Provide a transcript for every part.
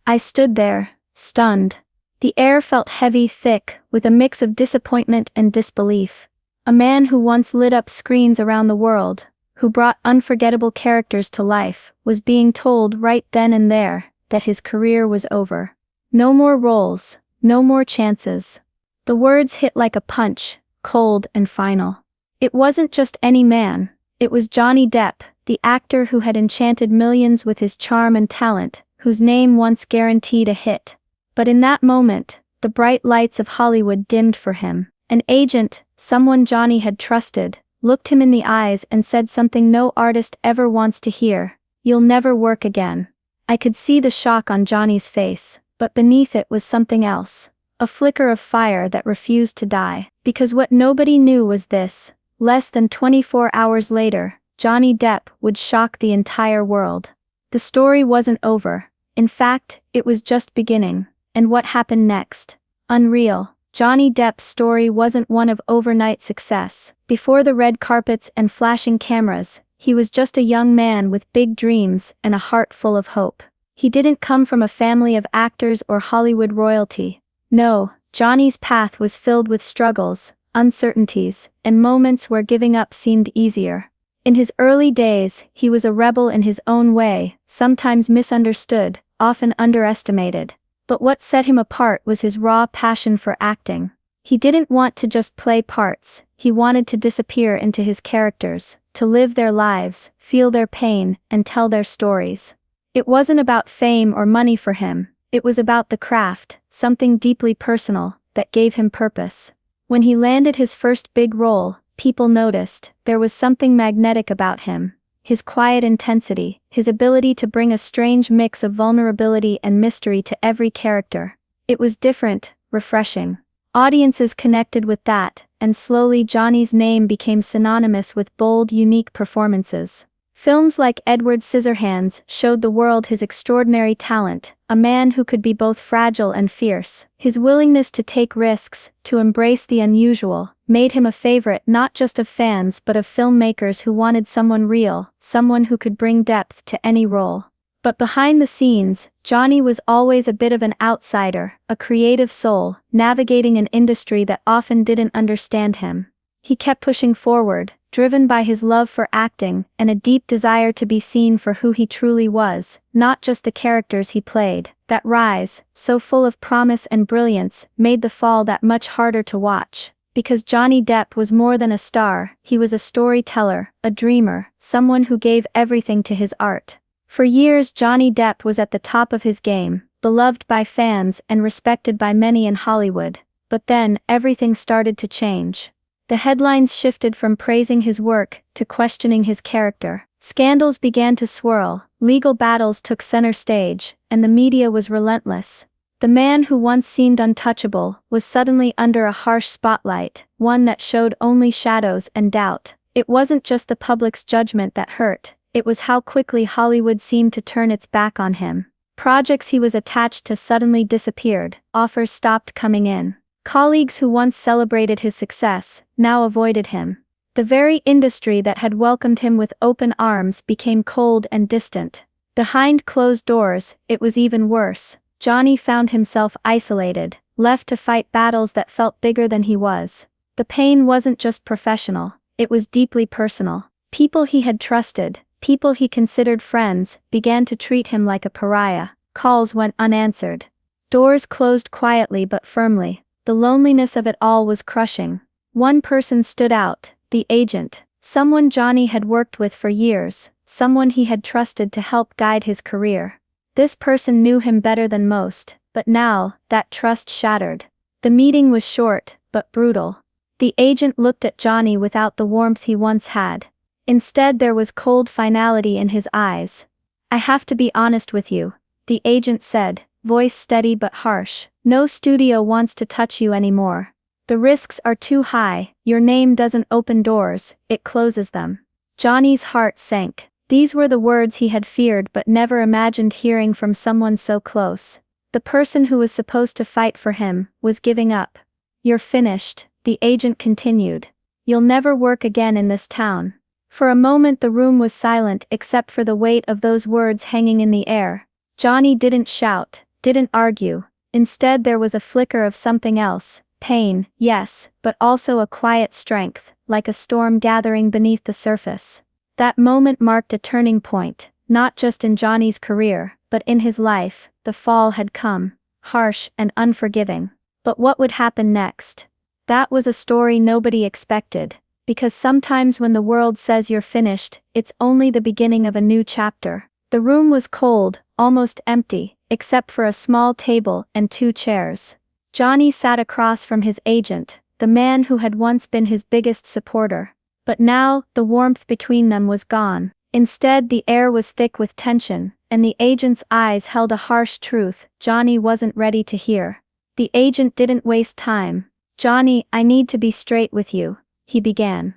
I stood there, stunned. The air felt heavy, thick, with a mix of disappointment and disbelief. A man who once lit up screens around the world, who brought unforgettable characters to life, was being told right then and there that his career was over. No more roles, no more chances. The words hit like a punch, cold and final. It wasn't just any man, it was Johnny Depp, the actor who had enchanted millions with his charm and talent, whose name once guaranteed a hit. But in that moment, the bright lights of Hollywood dimmed for him. An agent, someone Johnny had trusted, looked him in the eyes and said something no artist ever wants to hear: "You'll never work again." I could see the shock on Johnny's face, but beneath it was something else. A flicker of fire that refused to die. Because what nobody knew was this: less than 24 hours later, Johnny Depp would shock the entire world. The story wasn't over. In fact, it was just beginning. And what happened next? Unreal. Johnny Depp's story wasn't one of overnight success. Before the red carpets and flashing cameras, he was just a young man with big dreams and a heart full of hope. He didn't come from a family of actors or Hollywood royalty. No, Johnny's path was filled with struggles, uncertainties, and moments where giving up seemed easier. In his early days, he was a rebel in his own way, sometimes misunderstood, often underestimated. But what set him apart was his raw passion for acting. He didn't want to just play parts, he wanted to disappear into his characters, to live their lives, feel their pain, and tell their stories. It wasn't about fame or money for him, it was about the craft, something deeply personal, that gave him purpose. When he landed his first big role, people noticed. There was something magnetic about him. His quiet intensity, his ability to bring a strange mix of vulnerability and mystery to every character. It was different, refreshing. Audiences connected with that, and slowly Johnny's name became synonymous with bold, unique performances. Films like Edward Scissorhands showed the world his extraordinary talent, a man who could be both fragile and fierce. His willingness to take risks, to embrace the unusual, made him a favorite not just of fans but of filmmakers who wanted someone real, someone who could bring depth to any role. But behind the scenes, Johnny was always a bit of an outsider, a creative soul, navigating an industry that often didn't understand him. He kept pushing forward, driven by his love for acting and a deep desire to be seen for who he truly was, not just the characters he played. That rise, so full of promise and brilliance, made the fall that much harder to watch. Because Johnny Depp was more than a star, he was a storyteller, a dreamer, someone who gave everything to his art. For years Johnny Depp was at the top of his game, beloved by fans and respected by many in Hollywood. But then, everything started to change. The headlines shifted from praising his work to questioning his character. Scandals began to swirl, legal battles took center stage, and the media was relentless. The man who once seemed untouchable was suddenly under a harsh spotlight, one that showed only shadows and doubt. It wasn't just the public's judgment that hurt, it was how quickly Hollywood seemed to turn its back on him. Projects he was attached to suddenly disappeared, offers stopped coming in. Colleagues who once celebrated his success, now avoided him. The very industry that had welcomed him with open arms became cold and distant. Behind closed doors, it was even worse. Johnny found himself isolated, left to fight battles that felt bigger than he was. The pain wasn't just professional, it was deeply personal. People he had trusted, people he considered friends, began to treat him like a pariah. Calls went unanswered. Doors closed quietly but firmly. The loneliness of it all was crushing. One person stood out, the agent, someone Johnny had worked with for years, someone he had trusted to help guide his career. This person knew him better than most, but now, that trust shattered. The meeting was short, but brutal. The agent looked at Johnny without the warmth he once had. Instead there was cold finality in his eyes. "I have to be honest with you," the agent said, voice steady but harsh. "No studio wants to touch you anymore. The risks are too high, your name doesn't open doors, it closes them." Johnny's heart sank. These were the words he had feared but never imagined hearing from someone so close. The person who was supposed to fight for him was giving up. "You're finished," the agent continued. "You'll never work again in this town." For a moment the room was silent except for the weight of those words hanging in the air. Johnny didn't shout, didn't argue. Instead, there was a flicker of something else. Pain, yes, but also a quiet strength, like a storm gathering beneath the surface. That moment marked a turning point, not just in Johnny's career, but in his life. The fall had come, harsh and unforgiving. But what would happen next? That was a story nobody expected, because sometimes when the world says you're finished, it's only the beginning of a new chapter. The room was cold, almost empty, except for a small table and 2 chairs. Johnny sat across from his agent, the man who had once been his biggest supporter. But now, the warmth between them was gone. Instead, the air was thick with tension, and the agent's eyes held a harsh truth Johnny wasn't ready to hear. The agent didn't waste time. "Johnny, I need to be straight with you," he began.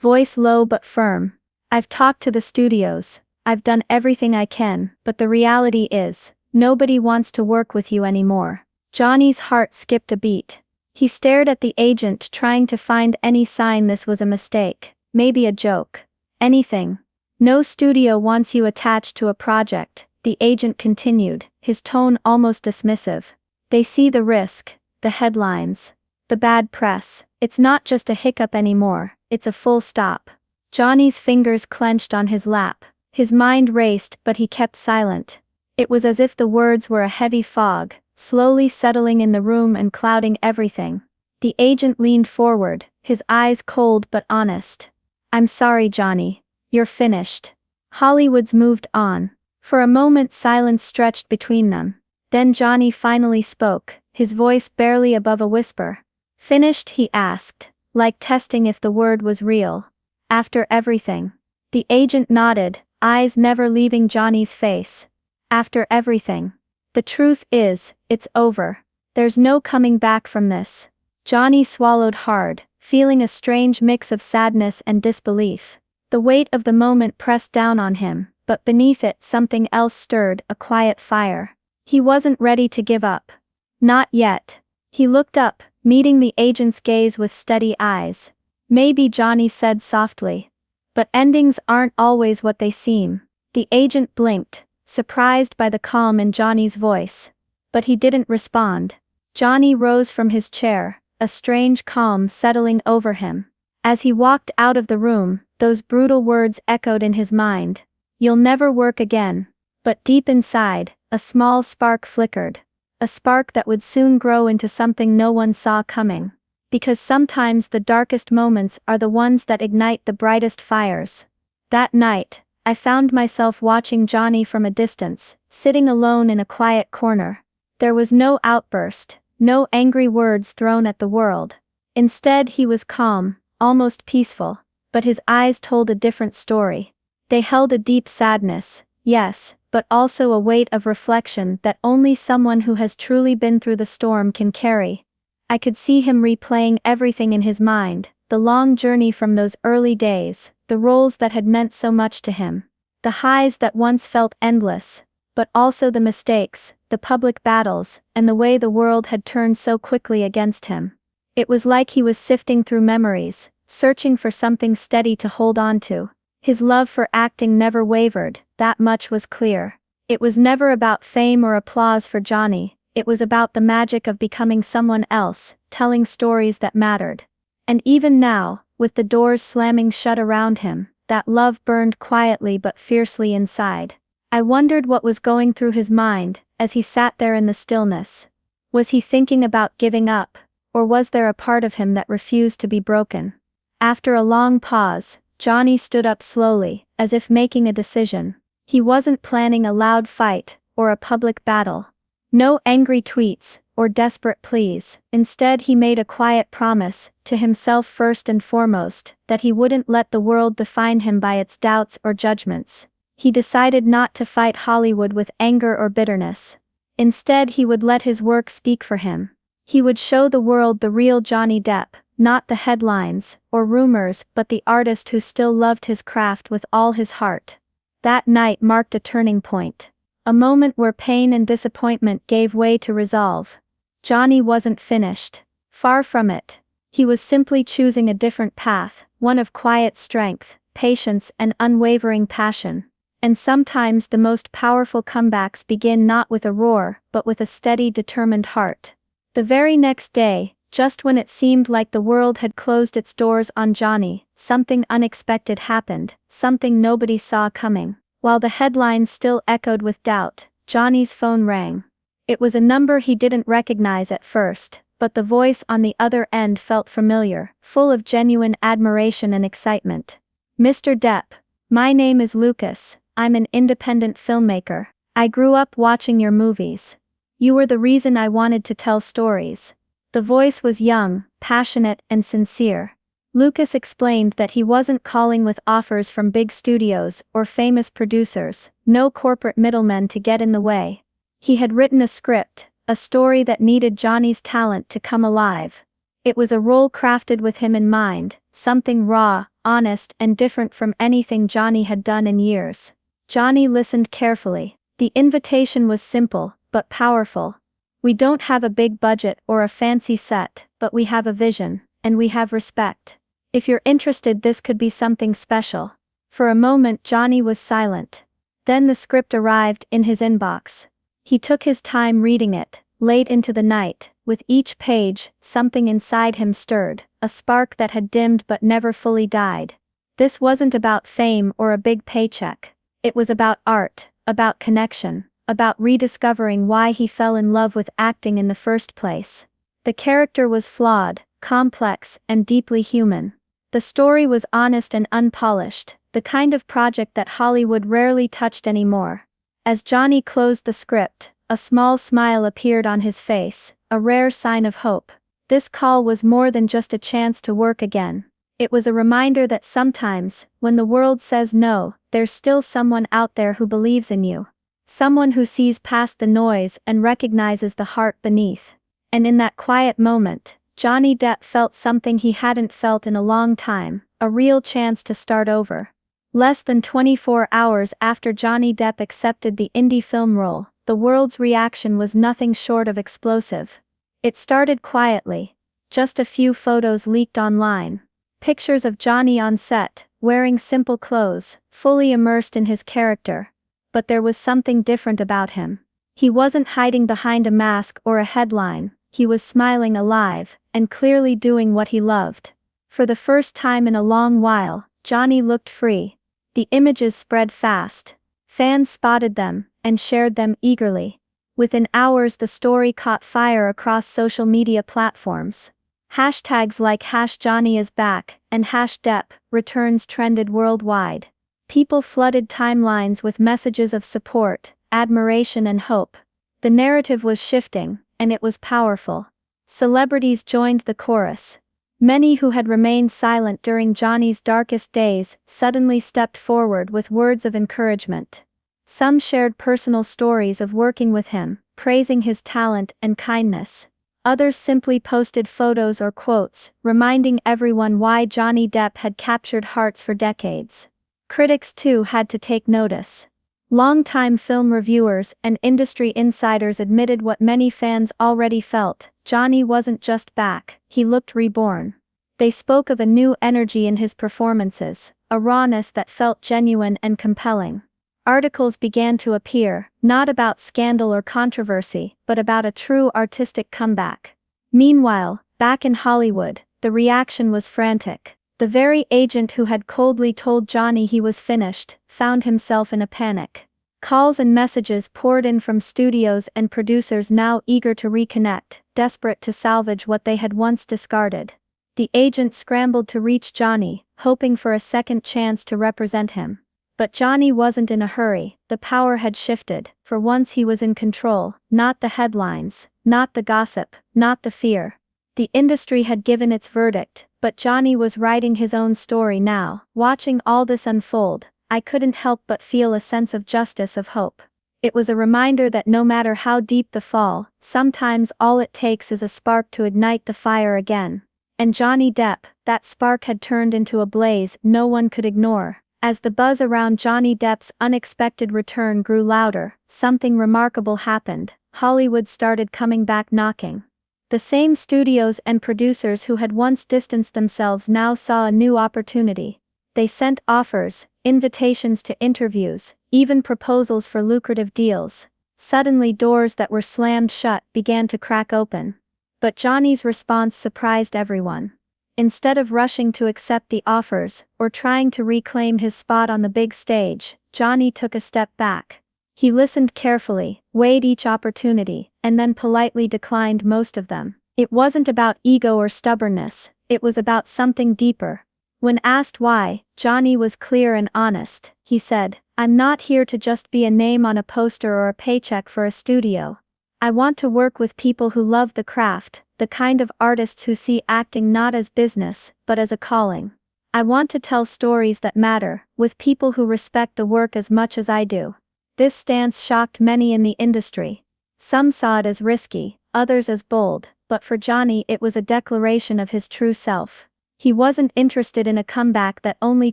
Voice low but firm. "I've talked to the studios. I've done everything I can, but the reality is, nobody wants to work with you anymore." Johnny's heart skipped a beat. He stared at the agent, trying to find any sign this was a mistake, maybe a joke. Anything. "No studio wants you attached to a project," the agent continued, his tone almost dismissive. "They see the risk, the headlines, the bad press. It's not just a hiccup anymore, it's a full stop." Johnny's fingers clenched on his lap. His mind raced, but he kept silent. It was as if the words were a heavy fog, slowly settling in the room and clouding everything. The agent leaned forward, his eyes cold but honest. "I'm sorry, Johnny. You're finished. Hollywood's moved on." For a moment silence stretched between them. Then Johnny finally spoke, his voice barely above a whisper. "Finished?" he asked, like testing if the word was real. "After everything?" The agent nodded, eyes never leaving Johnny's face. "After everything. The truth is, it's over. There's no coming back from this." Johnny swallowed hard, feeling a strange mix of sadness and disbelief. The weight of the moment pressed down on him, but beneath it something else stirred, a quiet fire. He wasn't ready to give up. Not yet. He looked up, meeting the agent's gaze with steady eyes. "Maybe," Johnny said softly. "But endings aren't always what they seem." The agent blinked, surprised by the calm in Johnny's voice. But he didn't respond. Johnny rose from his chair, a strange calm settling over him. As he walked out of the room, those brutal words echoed in his mind. "You'll never work again." But deep inside, a small spark flickered. A spark that would soon grow into something no one saw coming. Because sometimes the darkest moments are the ones that ignite the brightest fires. That night, I found myself watching Johnny from a distance, sitting alone in a quiet corner. There was no outburst, no angry words thrown at the world. Instead, he was calm, almost peaceful, but his eyes told a different story. They held a deep sadness, yes, but also a weight of reflection that only someone who has truly been through the storm can carry. I could see him replaying everything in his mind, the long journey from those early days, the roles that had meant so much to him, the highs that once felt endless, but also the mistakes, the public battles, and the way the world had turned so quickly against him. It was like he was sifting through memories, searching for something steady to hold on to. His love for acting never wavered, that much was clear. It was never about fame or applause for Johnny, it was about the magic of becoming someone else, telling stories that mattered. And even now, with the doors slamming shut around him, that love burned quietly but fiercely inside. I wondered what was going through his mind, as he sat there in the stillness. Was he thinking about giving up, or was there a part of him that refused to be broken? After a long pause, Johnny stood up slowly, as if making a decision. He wasn't planning a loud fight, or a public battle. No angry tweets, or desperate pleas. Instead, he made a quiet promise, to himself first and foremost, that he wouldn't let the world define him by its doubts or judgments. He decided not to fight Hollywood with anger or bitterness. Instead, he would let his work speak for him. He would show the world the real Johnny Depp, not the headlines, or rumors, but the artist who still loved his craft with all his heart. That night marked a turning point. A moment where pain and disappointment gave way to resolve. Johnny wasn't finished. Far from it. He was simply choosing a different path, one of quiet strength, patience and unwavering passion. And sometimes the most powerful comebacks begin not with a roar, but with a steady, determined heart. The very next day, just when it seemed like the world had closed its doors on Johnny, something unexpected happened, something nobody saw coming. While the headlines still echoed with doubt, Johnny's phone rang. It was a number he didn't recognize at first, but the voice on the other end felt familiar, full of genuine admiration and excitement. "Mr. Depp, my name is Lucas, I'm an independent filmmaker. I grew up watching your movies. You were the reason I wanted to tell stories." The voice was young, passionate, and sincere. Lucas explained that he wasn't calling with offers from big studios or famous producers, no corporate middlemen to get in the way. He had written a script, a story that needed Johnny's talent to come alive. It was a role crafted with him in mind, something raw, honest, and different from anything Johnny had done in years. Johnny listened carefully. The invitation was simple, but powerful. "We don't have a big budget or a fancy set, but we have a vision, and we have respect. If you're interested, this could be something special." For a moment Johnny was silent. Then the script arrived in his inbox. He took his time reading it, late into the night. With each page, something inside him stirred, a spark that had dimmed but never fully died. This wasn't about fame or a big paycheck. It was about art, about connection, about rediscovering why he fell in love with acting in the first place. The character was flawed, complex, and deeply human. The story was honest and unpolished, the kind of project that Hollywood rarely touched anymore. As Johnny closed the script, a small smile appeared on his face, a rare sign of hope. This call was more than just a chance to work again. It was a reminder that sometimes, when the world says no, there's still someone out there who believes in you. Someone who sees past the noise and recognizes the heart beneath. And in that quiet moment, Johnny Depp felt something he hadn't felt in a long time, a real chance to start over. Less than 24 hours after Johnny Depp accepted the indie film role, the world's reaction was nothing short of explosive. It started quietly. Just a few photos leaked online. Pictures of Johnny on set, wearing simple clothes, fully immersed in his character. But there was something different about him. He wasn't hiding behind a mask or a headline. He was smiling alive, and clearly doing what he loved. For the first time in a long while, Johnny looked free. The images spread fast. Fans spotted them, and shared them eagerly. Within hours the story caught fire across social media platforms. Hashtags like #JohnnyIsBack and #DeppReturns trended worldwide. People flooded timelines with messages of support, admiration, and hope. The narrative was shifting, and it was powerful. Celebrities joined the chorus. Many who had remained silent during Johnny's darkest days suddenly stepped forward with words of encouragement. Some shared personal stories of working with him, praising his talent and kindness. Others simply posted photos or quotes, reminding everyone why Johnny Depp had captured hearts for decades. Critics too had to take notice. Longtime film reviewers and industry insiders admitted what many fans already felt: Johnny wasn't just back, he looked reborn. They spoke of a new energy in his performances, a rawness that felt genuine and compelling. Articles began to appear, not about scandal or controversy, but about a true artistic comeback. Meanwhile, back in Hollywood, the reaction was frantic. The very agent who had coldly told Johnny he was finished, found himself in a panic. Calls and messages poured in from studios and producers now eager to reconnect, desperate to salvage what they had once discarded. The agent scrambled to reach Johnny, hoping for a second chance to represent him. But Johnny wasn't in a hurry. The power had shifted. For once he was in control, not the headlines, not the gossip, not the fear. The industry had given its verdict, but Johnny was writing his own story now. Watching all this unfold, I couldn't help but feel a sense of justice, of hope. It was a reminder that no matter how deep the fall, sometimes all it takes is a spark to ignite the fire again. And Johnny Depp, that spark had turned into a blaze no one could ignore. As the buzz around Johnny Depp's unexpected return grew louder, something remarkable happened. Hollywood started coming back knocking. The same studios and producers who had once distanced themselves now saw a new opportunity. They sent offers, invitations to interviews, even proposals for lucrative deals. Suddenly doors that were slammed shut began to crack open. But Johnny's response surprised everyone. Instead of rushing to accept the offers, or trying to reclaim his spot on the big stage, Johnny took a step back. He listened carefully, weighed each opportunity, and then politely declined most of them. It wasn't about ego or stubbornness, it was about something deeper. When asked why, Johnny was clear and honest. He said, "I'm not here to just be a name on a poster or a paycheck for a studio. I want to work with people who love the craft, the kind of artists who see acting not as business, but as a calling. I want to tell stories that matter, with people who respect the work as much as I do." This stance shocked many in the industry. Some saw it as risky, others as bold, but for Johnny it was a declaration of his true self. He wasn't interested in a comeback that only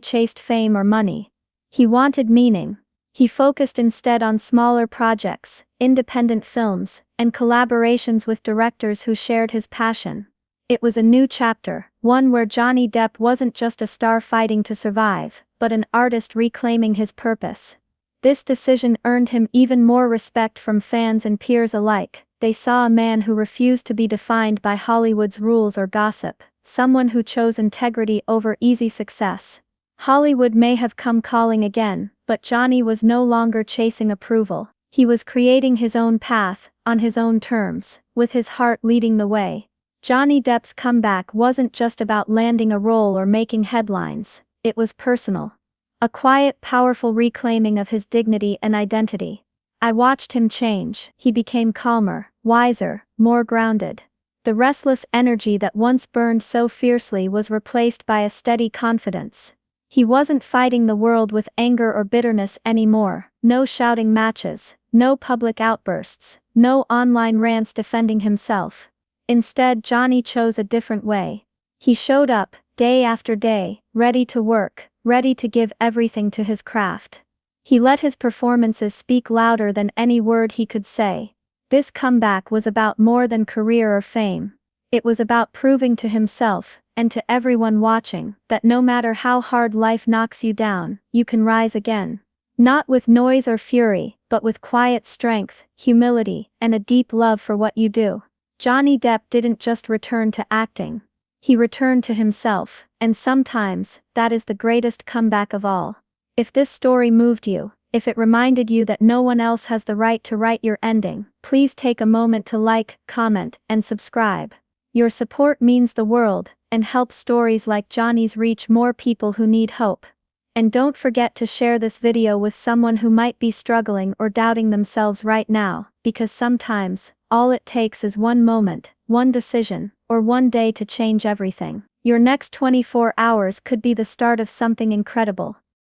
chased fame or money. He wanted meaning. He focused instead on smaller projects, independent films, and collaborations with directors who shared his passion. It was a new chapter, one where Johnny Depp wasn't just a star fighting to survive, but an artist reclaiming his purpose. This decision earned him even more respect from fans and peers alike. They saw a man who refused to be defined by Hollywood's rules or gossip, someone who chose integrity over easy success. Hollywood may have come calling again, but Johnny was no longer chasing approval. He was creating his own path, on his own terms, with his heart leading the way. Johnny Depp's comeback wasn't just about landing a role or making headlines, it was personal. A quiet, powerful reclaiming of his dignity and identity. I watched him change. He became calmer, wiser, more grounded. The restless energy that once burned so fiercely was replaced by a steady confidence. He wasn't fighting the world with anger or bitterness anymore. No shouting matches, no public outbursts, no online rants defending himself. Instead, Johnny chose a different way. He showed up, day after day, ready to work, ready to give everything to his craft. He let his performances speak louder than any word he could say. This comeback was about more than career or fame. It was about proving to himself, and to everyone watching, that no matter how hard life knocks you down, you can rise again. Not with noise or fury, but with quiet strength, humility, and a deep love for what you do. Johnny Depp didn't just return to acting. He returned to himself, and sometimes, that is the greatest comeback of all. If this story moved you, if it reminded you that no one else has the right to write your ending, please take a moment to like, comment, and subscribe. Your support means the world, and helps stories like Johnny's reach more people who need hope. And don't forget to share this video with someone who might be struggling or doubting themselves right now, because sometimes, all it takes is one moment, one decision, or one day to change everything. Your next 24 hours could be the start of something incredible.